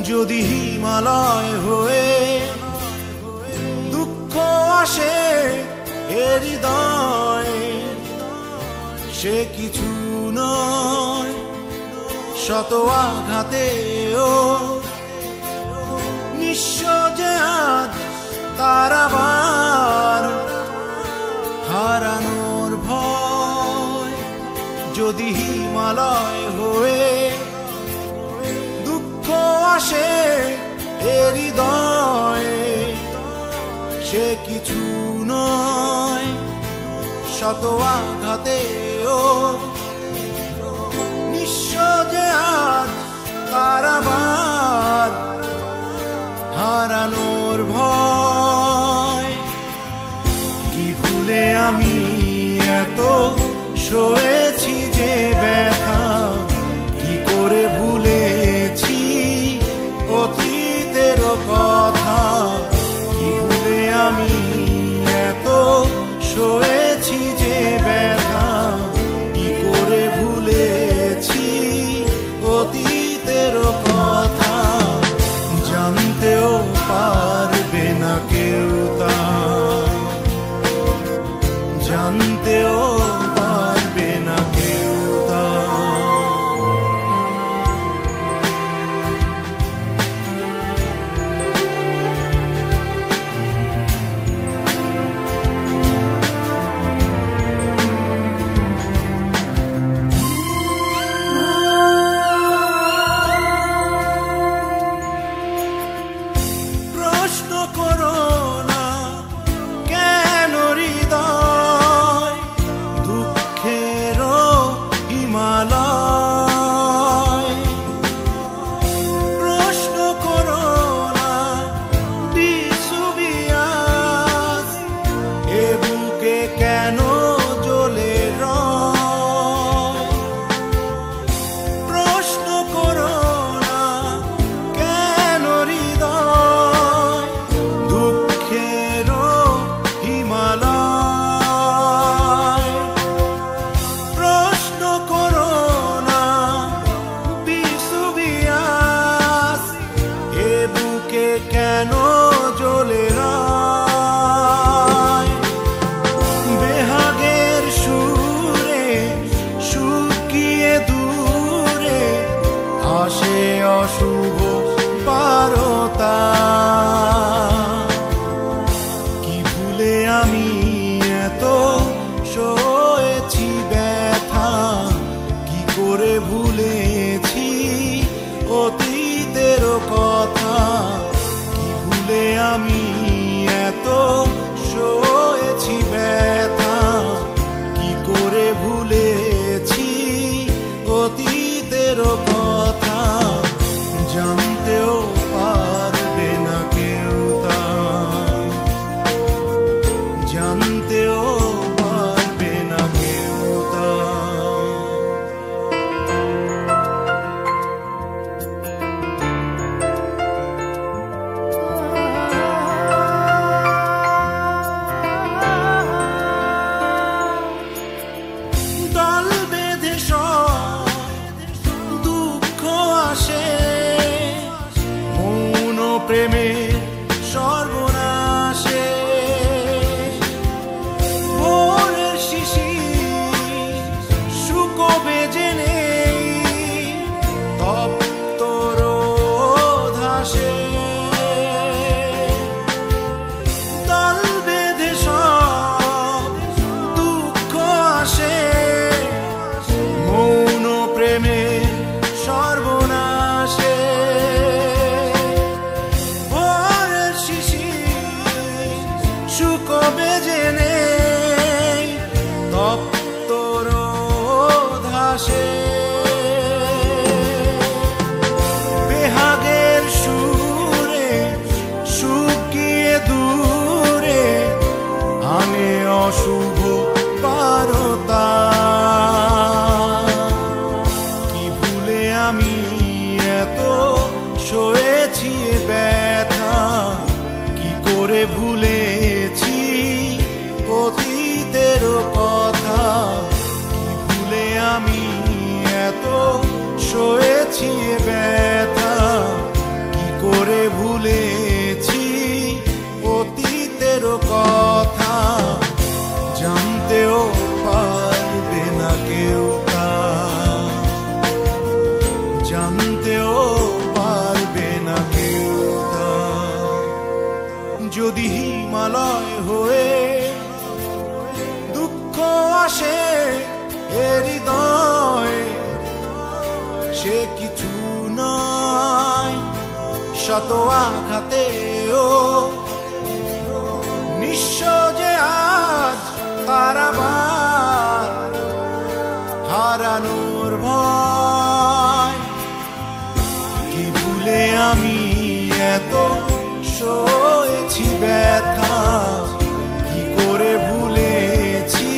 যদি হিমালয় হয়ে দুঃখ আসে এ হৃদয়ে, সে কিছু নয় শত আঘাতেও নিঃস্ব যে আজ তার আবার হারানোর ভয়। যদি হিমালয় হয়ে দুঃখ আসে এ হৃদয়ে, সে কিছু নয় শত আঘাতেও নিঃস্ব যে আজ তার আবার হারানোর ভয়। কি ভুলে আমি এত সয়েছি যে ব্যথা, কি করে ভুলেছি অতীতের কথা। কি ভুলে আমি এত সয়েছি যে ব্যথা, কি করে ভুলেছি অতীতের কথা। জানতেও পারবে না কেউ তা, জানতেও পারবে না কেউ তা। প্রশ্ন করো না কেন হৃদয় দুঃখেরও হিমালয়। প্রশ্ন করো না বিষুবিয়াস এ বুকে কেন জ্বলে রয়। প্রশ্ন করো না কেন হৃদয় দুঃখেরও হিমালয়। প্রশ্ন করো না বিষুবিয়াস এ বুকে কেন জ্বলে রয়। বেহাগের সুরে শুকিয়ে দূরে আসে অশুভ বারতা। কি ভুলে আমি এত সয়েছি ব্যথা, কি করে ভুলেছি অতীতের কথা। কি ভুলে আমি এত সয়েছি ব্যথা, কি করে ভুলেছি অতীতের কথা। জানতেও পারবে না কেউ তা, জানতেও পারবে না কেউ তা। দল বেঁধে সব দুঃখ আসে, মৌন প্রেমের সর্বনাশে। ভোরের শিশির শুকোবে জেনে তপ্ত রোদ হাসে। দল বেঁধে সব দুঃখ আসে, মৌন প্রেমের সর্বনাশে। ভোরের শিশির শুকোবে জেনে তপ্ত রোদ হাসে। বেহাগের সুরে শুকিয়ে দূরে আনে অশুভ বারতা। কি ভুলে আমি এত সয়েছি ব্যথা, কি করে ভুলেছি অতীতের কথা। কি ভুলে আমি এত সয়েছি ব্যথা, জানতেও পারবে না কেউ তা। যদি হিমালয় হয়ে দুঃখ আসে এ হৃদয়ে, সে কিছু নয় শত আঘাতেও নিঃস্ব যে আজ কারাবার হারানোর ভয়। কি ভুলে আমি এত সয়েছি ব্যথা, কি করে ভুলেছি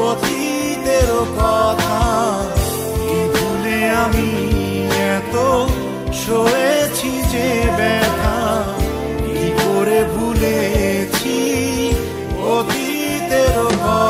অতীতের কথা। কি ভুলে আমি এত সয়েছি যে ব্যথা, কি করে ভুলেছি অতীতের কথা।